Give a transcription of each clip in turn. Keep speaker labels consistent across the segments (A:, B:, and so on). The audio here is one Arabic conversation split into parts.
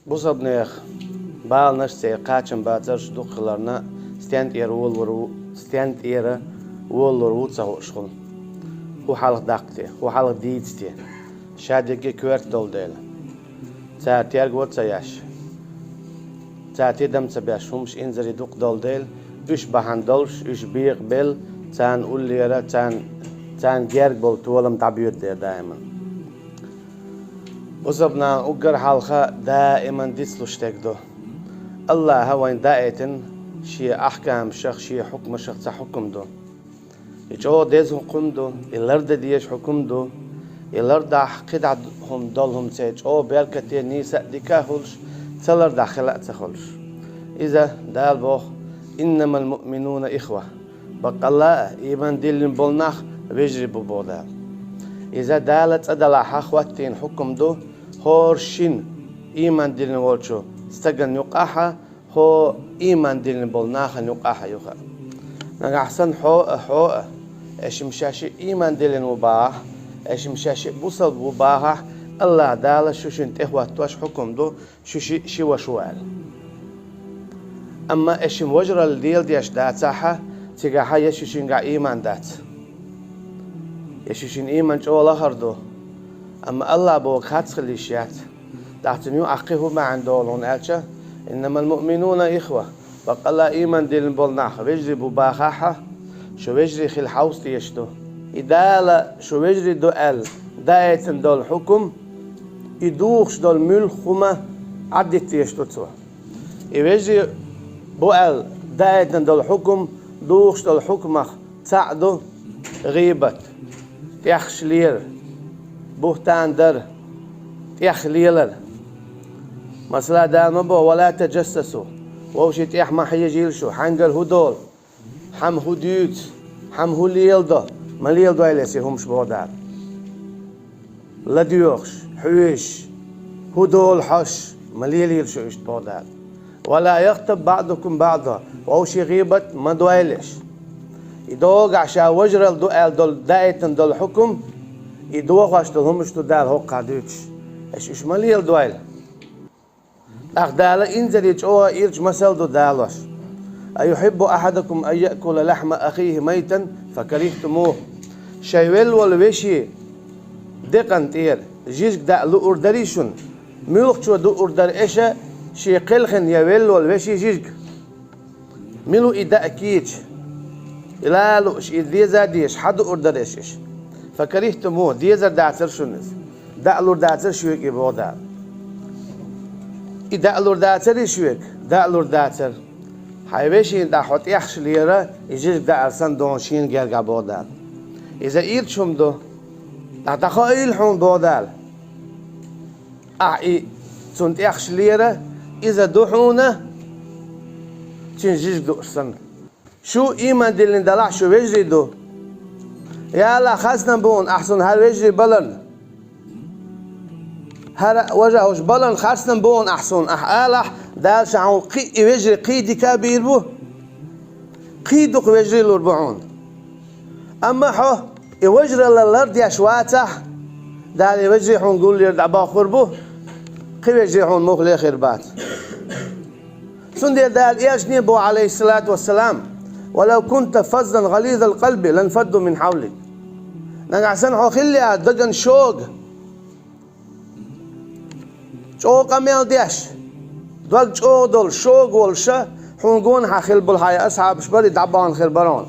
A: Bu sabnıyıq bağlanış qaçın bazar duqlarına stand yer olur uçağışqın. Hu halq daqti, hu halq diitsti. Şadiki kvert dol del. Saatiyar gotsa yaş. Saati damsa baş humş inzari duq dol del. Üç bahandolş, üç biq bel, tan ulliyara, tan gerg bol tuvalım tabiyut der daiman. وصبنا أجر حلقة دائما ديسلوش تجدو الله هو إن دائتن شيء أحكام شخ شيء حكم شخص حكم دو يجوا ديز حكم دو الأرض ديش حكم دو الأرض قد هم دلهم سيج أو بيركتير نيسا ديكاهولش تلر داخلة تخولش إذا دال بوخ إنما المؤمنون إخوة بق الله إيمان دلين بولناخ بيجربوا بودا إذا دالت أدلا حخواتين حكم دو هورشين إيمان دلين والشو استجن يقاحة هو إيمان دلين بولناخا يقاحة يقا نحسن حو إيش مشاشي إيمان دلين وباح إيش مشاشي بوصل وباح الله دالا شوشين تهوى توش حكم دو شوشي شي وشوال أما إيش وجر الديل ديش دات صحة تيجا يشوشين قا إيمان دات يشوشين إيمان جو الله هردو أما الله بوك هاتخليشيات دعتنيو أقيه ما عندولون ألشا إنما المؤمنون إخوة فقال الله إيمان ديلن بولناخ ويجري بباخاحة شو ويجري خيل حوص تيشتو إدالة شو ويجري دو أل دايتن دول حكم يدوخش دول ملخمة عدت تيشتو تسوى يويجري بو أل دايتن دول حكم دوخش دول حكمة تعدو غيبت تيخشلير بهتان در يخليلر مثلا دام بو ولا تجسسوا ووشيت يحما حيجيل شو حنقل هدول حم هديوت حم هليل ده مليل ده يلسي همش بودار لديوخش حويش هدول حش مليل يلشو اشت بودار ولا يغتب بعضكم بعضا ووشي غيبت ما دويلش يدوق عشان وجر دول دايتن دول حكم يدوق عشان همش تدار هو قادوش ايش مليل دويل أخداله إنزل يجوا يرج مسل دو دالوش أيحب أحدكم أن يأكل لحم أخيه ميتا فكرهتموه شيول والوشي دقن تير جيزك دا لو أردريشون ملوك شو دو أردر إيشا شي قلخن يول والوشي جيزك ملو إدا أكيد لا لوش إذا ديش حد أردر إيش فكرهتموه ديزر دعتر شونز دعلور دعتر شو يبغى دار إدعلور دعتر يشوك دعلور دعتر حيوشين دا حط يحش ليرة يجيك دا أرسان دونشين جرجع بودال إذا إيرشم دو دا تخيل حون بودال أعي تنت يحش ليرة إذا دوحونه تنجيك دو أرسان شو إيمان دلين دلع شو وجري دو يالا خاصنا بون أحسن هل وجري بلن هر وجهوش بلن خاصنا بون أحسن أحالح دال شعون يجري قيدي كبير بو قيدك يجري الأربعون أما حو يوجري للأرض يشواته دال يجري حون قول لي دعبا خربو قي يجري حون مغلي خربات سندي دال يجني بو عليه الصلاة والسلام ولو كنت فظا غليظ القلب لانفضوا من حولك نقعسن حو خلي دقن شوق شوق أميل ديش دول شوق دول شوق والشا حنقون حخل بالحياة أصحاب شبري دعبان خربران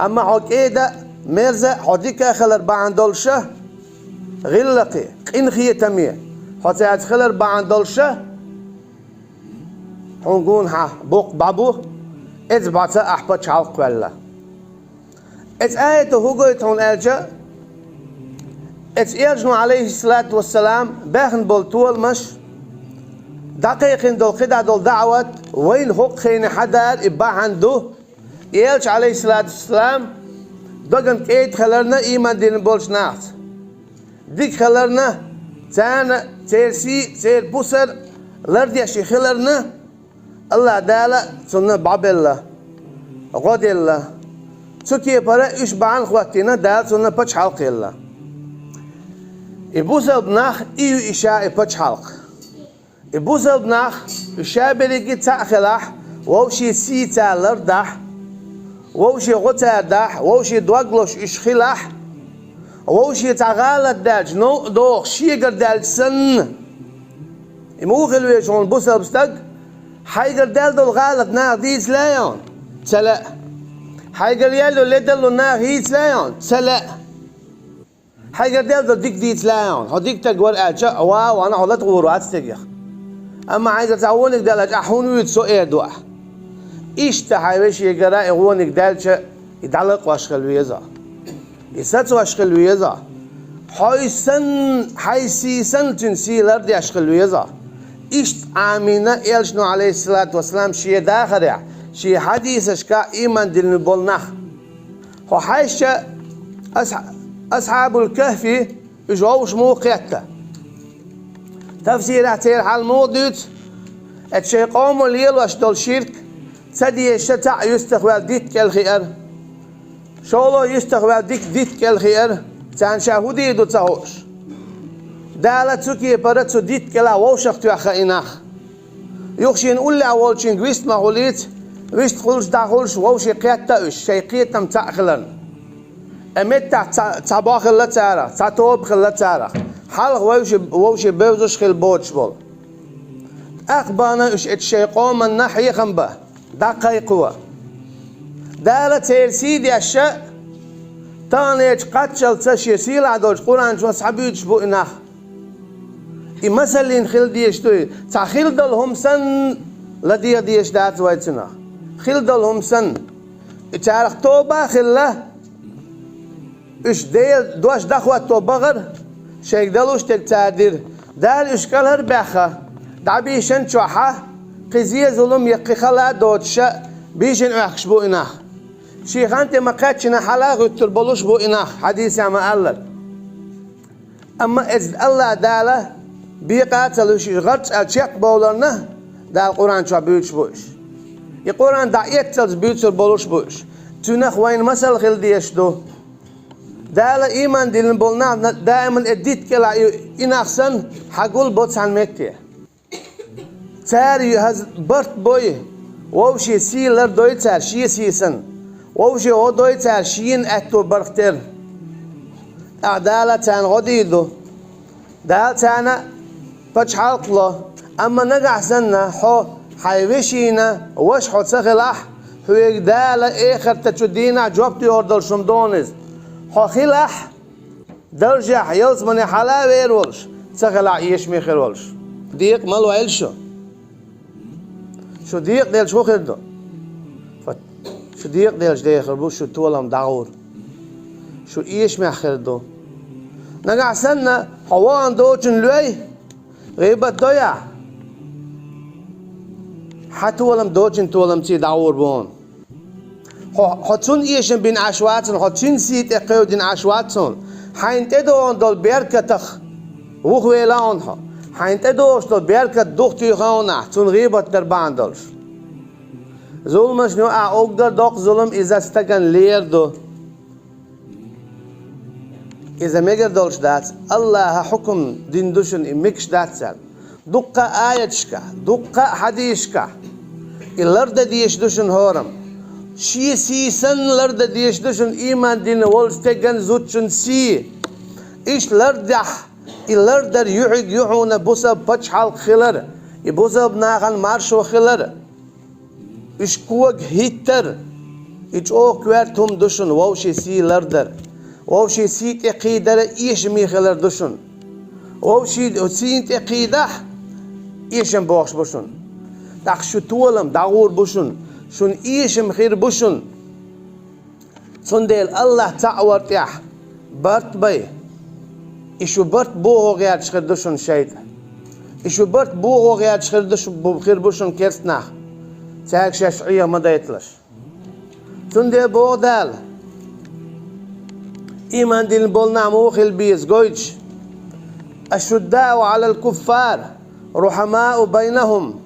A: أما حق إيدا مرزا حديك خلر بعن دول شا غلقي إن خيه تمية حتى يدخلر بعن دول شا حنقون ح بوق بابو إذ بعث أحبط حلق ولا إذ آية هوجيت هون أرجع إتيجنو عليه الصلاة والسلام باخن بولتول مش دقيقين دول قدا دول دعوت وين حق خين حدار إبا عنده إيلش عليه الصلاة والسلام دقن كيت خلرنا إيمان دين بولش ناعت ديك خلرنا تانا تيرسي تير بوسر لردياشي خلرنا الله دالا سنة بعبالله غد الله تكي برا إيش بعن خواتينا دال سنة بچ حلق الله يبوسل بناخ إيو إشاء بچ حلق بوزل بناخ شابريكي تأخلح ووشي سيتا لردح ووشي غتا دح ووشي دوغلوش إشخلح ووشي تغالت دالج نو دوغ شيقر دالج سن موغل ويشون بوزل بستق حيقر دال دول غالت ناغ ديز لايون تلا حيقر يالو لدلو ناغ هيت لايون تلا حيقر دال دول ديك ديت لايون هديك تقول أجا واو أنا هلا تغورو أتستقيخ أما عايزة تعونك دالج أحون ويتسو إيردوح إيش تحايوش يقرأ يغونك دالج يدعلق واشخل ويزا يساتو واشخل ويزا حيسي سن تنسي لردي أشخل ويزا إيش آمينة إلشنو عليه الصلاة والسلام شيء داخل شيء حديث أشكا إيمان دل نبولناخ هو حيش أصحاب الكهف إجوش موقعته تفسير احتير حال مودت الشيء قوم الليل واشتول شرك تدي الشتاع يستقبل ديت كالخير شولو يستقبل ديت كالخير تان شاهودي دو تهوش دالة تسوكي براتسو ديت كلا ووشق تواخا إناخ يوخشين أولي أولشين غويست مغوليت غويست خلش داخلش ووشي قياتا شي قيتم تأخلن أمتا تباخ الله تعالى تطوب الله تعالى حلق ووشي بوزش خل بوتش بول أخبانا إش الشي قوم النحي خنبه دقيقوا دالة تيرسيدي الشيء تانيج قتشل تشي سيلا دوش قرآن شو صحبيتش بو إناخ مثلين خل ديشتوي تخيل دلهم سن لدي ديش دات وايتنا خل دلهم سن تعرف توبة خله إيش ديل دوش دخوة توبة غر شيك دلوش تكتادير دال إشكال هر بخا دعبيشن شوحة قزية ظلم يقي خلا دوتشا بيشن أخش بو إناخ شيخ أنت ما قاتشنا حلا غتر بلوش بو إناخ حديث يا ما قالك أما إذ الله داله بيقاتلوش غرش أشيق بولرنا دا القرآن شو بيوتش بوش القرآن دا يقتلز بيوتر بولوش بوش تنخ وين مثل خل ديشتو داله إيمان دين بولنا دائما اديت كلا إناخسن حقول بوتس عن مكة تاري هز برت بوي ووشي سيلر دوي تار شي سيسن ووشي هو دوي تار شين أتو برختر أعدالة تان غديدو دال تانا فج حلق له أما نقع سنة حو حيوشينا وش حو تخلح هو يقدال إخر تشدينا جوبتي هردل شمدونز حو خلح درجح يلزمني حلا ويرولش تخلع يشمي خيرولش ديق مالو عيلشو شو ديق ديل شو خيردو شو ديق ديلش دي خربو شو تولم دعور شو يشمي خيردو نقع سنة حوان دوچن لوي غيبت دويا حتى ولم دوچن تولم تي دعور بون حتون يشن بين عشواتن حتون سيت اقيودين عشواتن حين تدون دول بيركتخ وخويلانها حين تدوش دول بيركت دوختي خاونة تون غيبت دربان دولش ظلمش نو اقدر دوق ظلم إذا استقن ليردو إذا ميجر دولش دات الله حكم دين دوشن إمكش دات سال دقة آياتشكا دقة حديشكا اللرد ديش دوشن هورم شي سي سن لرد ديش دوشن إيمان دين والستقن زوتشن سي إيش لردح اللردر يعيق يعون بوسب بچحال خلر يبوسب ناغن مارشو خلر إيش كوك هيتر إيش أوك وارتهم دوشن ووشي سي لردر ووشي سيت اقيدر ايش ميخلر دوشن ووشي سيت اقيده ايشم بوخش بوشن تخشو تولم دعور بوشن شون ايشم خير بوشن صنديل الله تعور تيح برت بي ايشو برت بوغو غير شخير دوشن شايد ايشو برت بوغو غير شخير دوشن خير بوشن كيرستناخ تاك شاشعية مدى يتلش صنديل بوغ دال إيمان دين بولنا موخل بيز جويتش الشداء على الكفار رحماء بينهم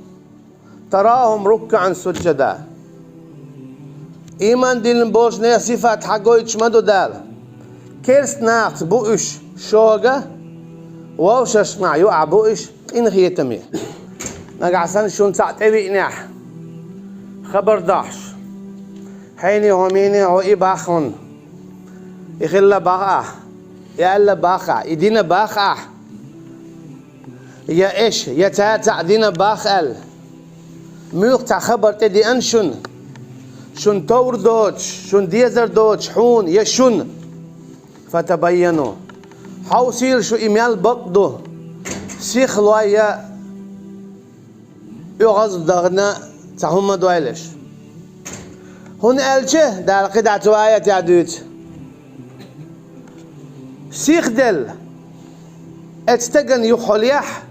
A: تراهم ركعا سجدا إيمان دين بولش نه صفات حقويتش مدو دال كيرست ناقت بوش شوغا ووشش مع يوع بوش إن خيتمي نقعسن شون تعتبي نح خبر داش حيني هميني هو إباخون يخلى باقع يا إلا باقع يدينا باقع يا إيش يا تاتا دينا باقل ميوق خبر تدي أنشن شون تور دوتش شون ديزر دوتش حون يا شون فتبينوا حوصيل شو إيميال بقدو سيخ لوايا يغز دغنا تهم دويلش هون ألشه دار قدعة آية تعدوت سيخ دل اتستجن يخليح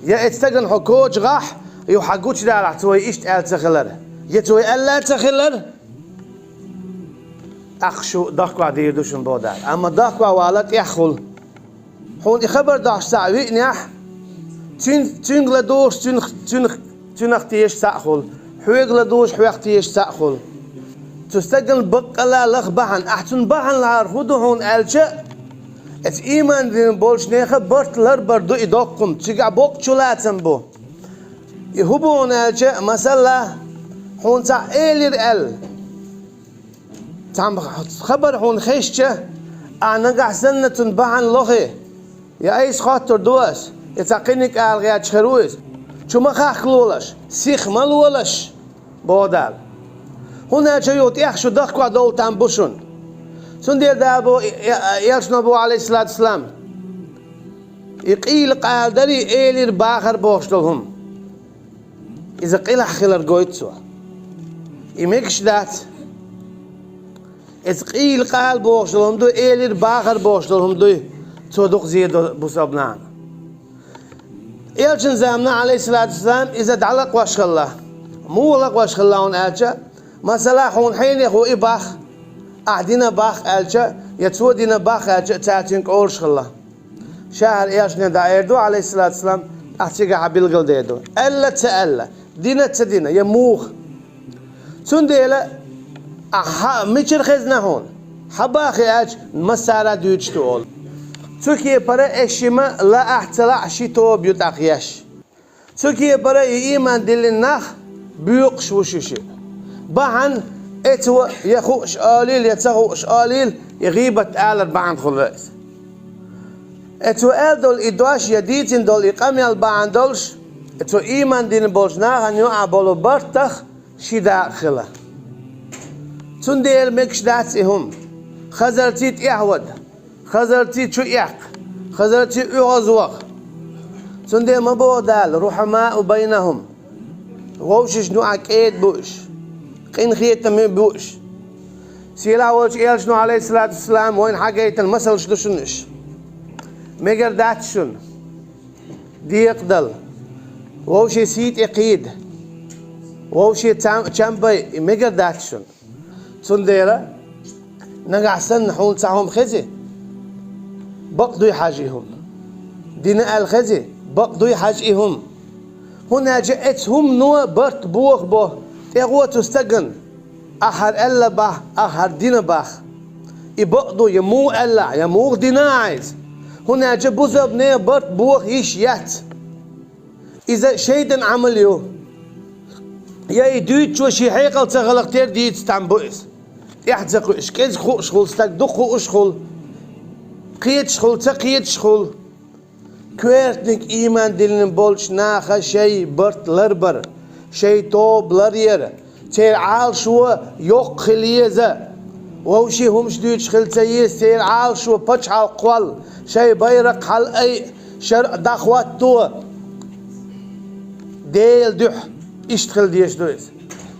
A: يا اتستجن حكوش غح يحكوش دار توي إيش تقال تخلر يتوي ألا تخلر أخشو ضحكوا عدي دوشن بودار أما ضحكوا والت يخل هون خبر داش ساعوي نح تين غلدوش تين اختيش ساخل حوي غلدوش حوي اختيش ساخل تستجن بقلا لخ بحن أحسن بحن لعرفودو هون ألشه ات إيمان دين بولش نيخه برت لر بردو إداقكم تيجع بوق چولاتن بو يهبو هون ألشه مثلا هون تا إيلير أل تام خبر هون خيشته أنا قحسن تنبحن لخي يا أيس خاطر دوس يتقينك ألغيات شخرويس شو ما خاخلولش سيخ مالولش بودال هنا جيوت يخشو دخكوا دول تنبوشون سندير دابو يلشنبو عليه الصلاة والسلام يقيل قادري إيلير باخر بوشتلهم إذا قيل خلر قويتسوا يمكش دات إذا قيل قال بوشتلهم دو إيلير باخر بوشتلهم دو تصدق زيد بوسابنان يلشن زامنا عليه الصلاة والسلام إذا دعلق واشخ الله مو لق واشخ الله هون ألشا مثلا هون حين هو إباخ أعدينا باخ ألشا يتسودينا باخ ألشا تاتين قولش الله شهر إيش ندايردو عليه الصلاة والسلام أحتيجا عبيل قل ديدو ألا تألا دينا تدينا يموخ سنديلا ميشر خزنا هون حباخي أج مسارة دوتش تقول تركيا برا إشيما لا احتلاع شي تو بيوت أخياش تركيا برا إيمان دل النخ بيوقش وشوشي بحن اتو يخوش قليل يتسخوش قليل يغيبة آلر بعن خلص اتو آل دول إدواش يديتين دول إقامي البعن دولش اتو إيمان دين بولجناغ أن يوعى بولو برتخ شي داخله تنديل مكش داتسهم خزرتيت إحود خزرتيت شو إحق خزرتيت إغزوغ تنديل مبودال رحماء بينهم ووشش نوع كيد بوش قين خيت تمي بوش سيلا ولش إيلش نو عليه الصلاة والسلام وين حاجيت المثل شدوشنش ميجر داتشون ديقدل ووشي سيت إقيد ووشي تشامبي ميجر داتشون تنديرا نقع سن حول تاعهم خزي بقدو يحاجيهم دين الخزي بقدو يحاجيهم هنا جاءتهم نوع برت بوخ بوه تغوى تستقن أحر ألا باخ أحر دين باخ يبقدو يمو ألا يمو دينايز هنا جاء بوزب نيا برت بوخ يشيات إذا شيدن عمليو يا يدوت شو شي حيقل تغلق تير ديت ستنبوئس يحتزقو إشكيز خو شخول ستقدقو أشخول قيت شخول تقيت شخول كويرتنك إيمان دلن بولش ناخا شي برت لربر شي توب لرير تير عال شو يوق خليزة وهو شي همش دوتش خلتيس تير عال شو بچ عال قوال شي بيرق حال أي شر دخوات تو ديل دوح اشتغل ديش دويس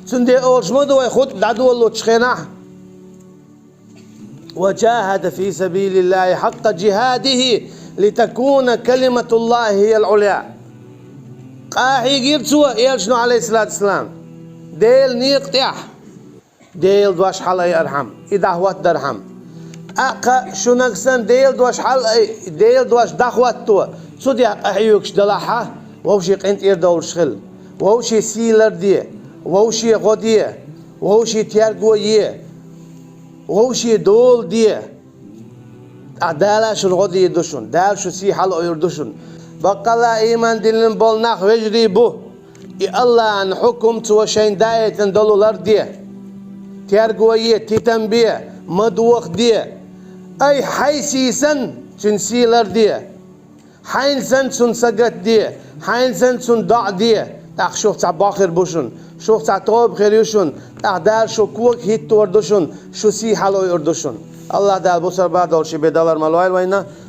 A: سندي أولش مدو يخوت بدعدو والله تشخيناه وجاهد في سبيل الله حق جهاده لتكون كلمة الله هي العليا قاحي جيرتوا يلشنو عليه الصلاة والسلام ديل نيقطع ديل دواش حلا يرحم إذا هو درحم أقا شو نقصن ديل دواش حلا ديل دواش دخواتوا صدي أحيوكش دلاحة ووشي قنت إردول شخل ووشي سيلر دي ووشي غودية ووشي تيارقوية ووشي دول دي دالا شو غودي يدوشون دال شو سي حلو يردوشون بقلا إيمان دلن بول ناخ وجري بو الله عن حكم توشين داية دولار ديه تيارقوية تيتنبيه مدوخ ديه أي حيسيسن تنسيلر ديه حينسن سن سقط ديه حينسن سن ضع ديه تاخ شوف تاع باخر بوشن شوف تاع توب خيريوشن تاخ دار شو كوك هيت توردوشن شو سي حلو يردوشن الله دال بوسر بعد أول شيء بدالر مالويل وينا